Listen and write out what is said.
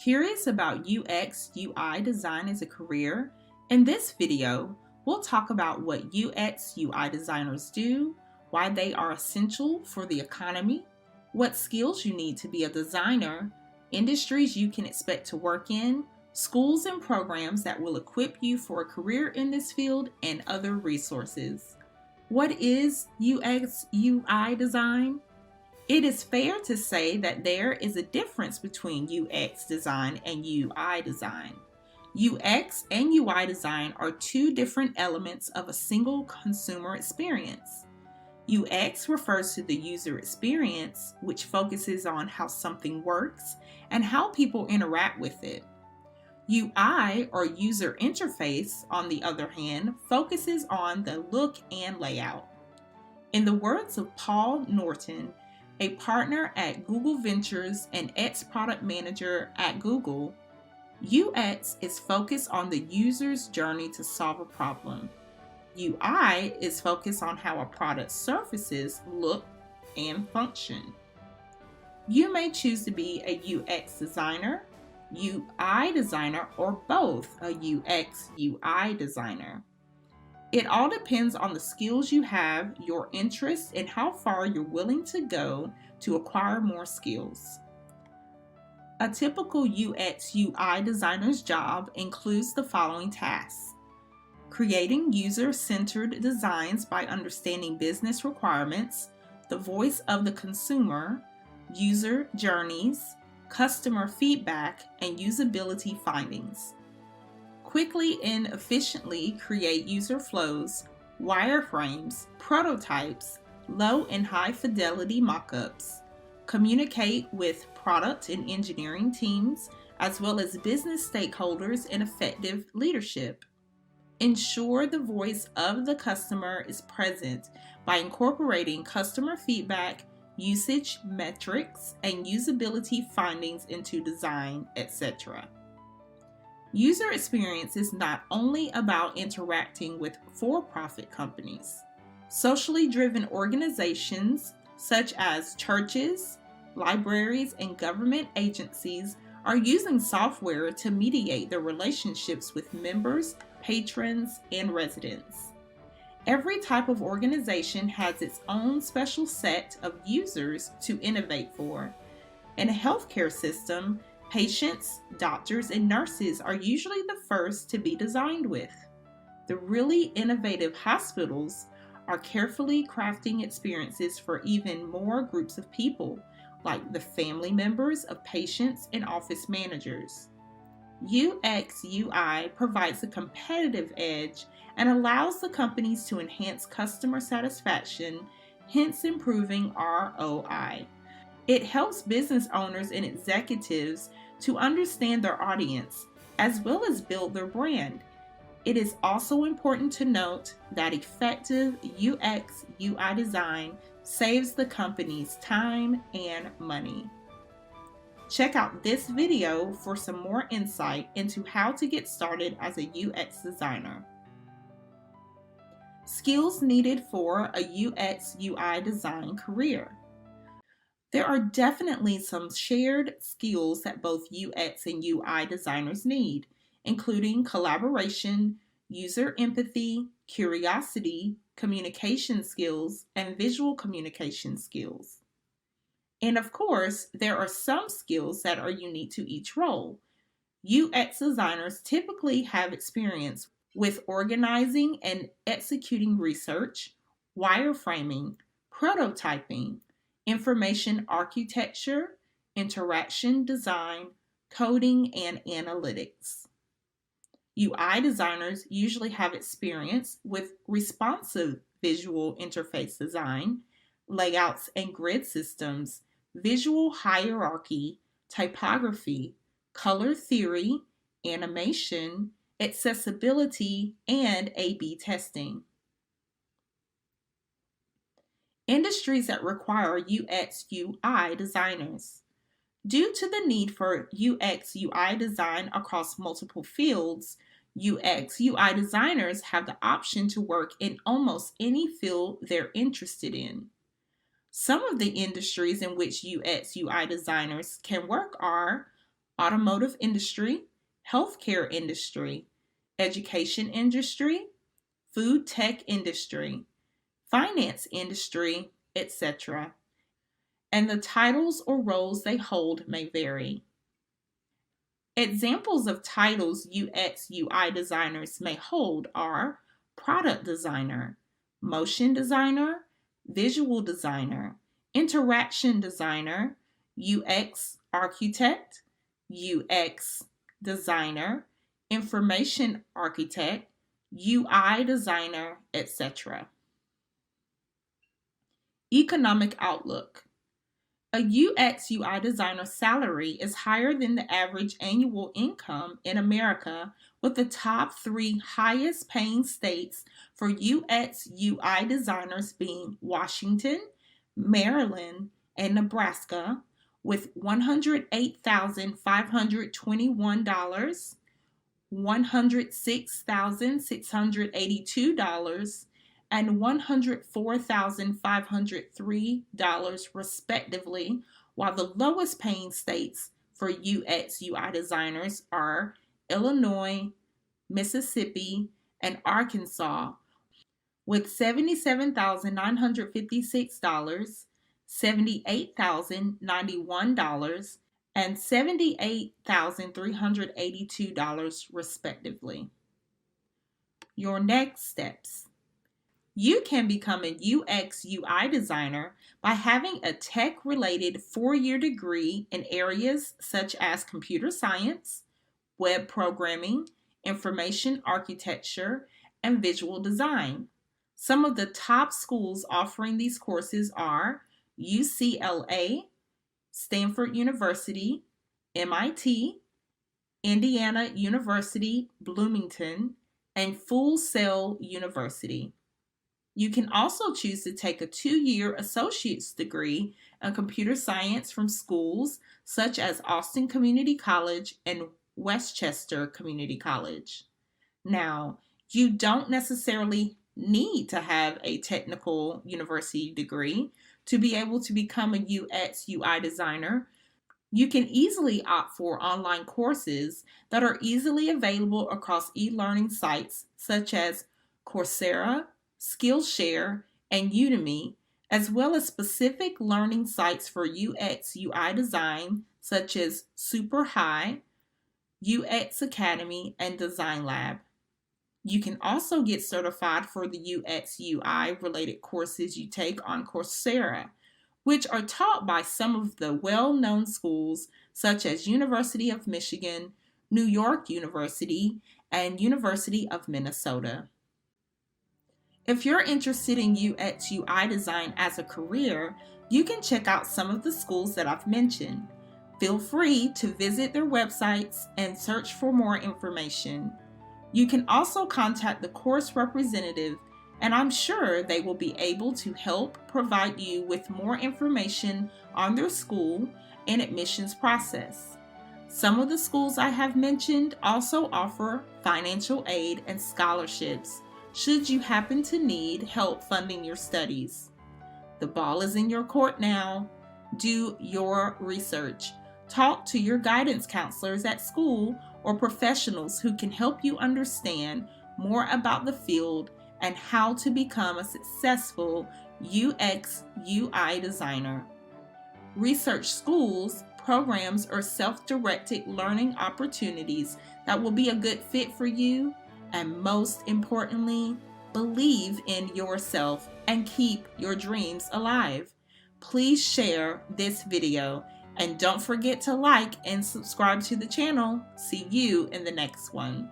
Curious about UX UI design as a career? In this video, we'll talk about what UX UI designers do, why they are essential for the economy, what skills you need to be a designer, industries you can expect to work in, schools and programs that will equip you for a career in this field, and other resources. What is UX UI design? It is fair to say that there is a difference between UX design and UI design. UX and UI design are two different elements of a single consumer experience. UX refers to the user experience, which focuses on how something works and how people interact with it. UI, or user interface, on the other hand, focuses on the look and layout. In the words of Paul Norton, a partner at Google Ventures and ex-product manager at Google, UX is focused on the user's journey to solve a problem. UI is focused on how a product's surfaces look and function. You may choose to be a UX designer, UI designer, or both a UX UI designer. It all depends on the skills you have, your interests, and how far you're willing to go to acquire more skills. A typical UX UI designer's job includes the following tasks: creating user-centered designs by understanding business requirements, the voice of the consumer, user journeys, customer feedback, and usability findings. Quickly and efficiently create user flows, wireframes, prototypes, low and high fidelity mockups, communicate with product and engineering teams, as well as business stakeholders and effective leadership. Ensure the voice of the customer is present by incorporating customer feedback, usage metrics, and usability findings into design, etc. User experience is not only about interacting with for-profit companies. Socially driven organizations such as churches, libraries, and government agencies are using software to mediate their relationships with members, patrons, and residents. Every type of organization has its own special set of users to innovate for. In a healthcare system, patients, doctors, and nurses are usually the first to be designed with. The really innovative hospitals are carefully crafting experiences for even more groups of people, like the family members of patients and office managers. UX UI provides a competitive edge and allows the companies to enhance customer satisfaction, hence improving ROI. It helps business owners and executives to understand their audience, as well as build their brand. It is also important to note that effective UX UI design saves the company's time and money. Check out this video for some more insight into how to get started as a UX designer. Skills needed for a UX UI design career. There are definitely some shared skills that both UX and UI designers need, including collaboration, user empathy, curiosity, communication skills, and visual communication skills. And of course, there are some skills that are unique to each role. UX designers typically have experience with organizing and executing research, wireframing, prototyping, information architecture, interaction design, coding, and analytics. UI designers usually have experience with responsive visual interface design, layouts and grid systems, visual hierarchy, typography, color theory, animation, accessibility, and A/B testing. Industries that require UX UI designers. Due to the need for UX UI design across multiple fields, UX UI designers have the option to work in almost any field they're interested in. Some of the industries in which UX UI designers can work are automotive industry, healthcare industry, education industry, food tech industry, finance industry, etc. And the titles or roles they hold may vary. Examples of titles UX UI designers may hold are product designer, motion designer, visual designer, interaction designer, UX architect, UX designer, information architect, UI designer, etc. Economic outlook. A UX UI designer salary is higher than the average annual income in America, with the top 3 highest paying states for UX UI designers being Washington, Maryland, and Nebraska, with $108,521, $106,682, and $104,503 respectively, while the lowest paying states for UX UI designers are Illinois, Mississippi, and Arkansas, with $77,956, $78,091, and $78,382 respectively. Your next steps. You can become a UX UI designer by having a tech-related 4-year degree in areas such as computer science, web programming, information architecture, and visual design. Some of the top schools offering these courses are UCLA, Stanford University, MIT, Indiana University, Bloomington, and Full Sail University. You can also choose to take a 2-year associate's degree in computer science from schools such as Austin Community College and Westchester Community College. Now, you don't necessarily need to have a technical university degree to be able to become a UX UI designer. You can easily opt for online courses that are easily available across e-learning sites such as Coursera, Skillshare, and Udemy, as well as specific learning sites for UX UI design such as SuperHigh, UX Academy, and Design Lab. You can also get certified for the UX UI related courses you take on Coursera, which are taught by some of the well-known schools such as University of Michigan, New York University, and University of Minnesota. If you're interested in UX UI design as a career, you can check out some of the schools that I've mentioned. Feel free to visit their websites and search for more information. You can also contact the course representative, and I'm sure they will be able to help provide you with more information on their school and admissions process. Some of the schools I have mentioned also offer financial aid and scholarships should you happen to need help funding your studies. The ball is in your court now. Do your research. Talk to your guidance counselors at school or professionals who can help you understand more about the field and how to become a successful UX UI designer. Research schools, programs, or self-directed learning opportunities that will be a good fit for you. And most importantly, believe in yourself and keep your dreams alive. Please share this video and don't forget to like and subscribe to the channel. See you in the next one.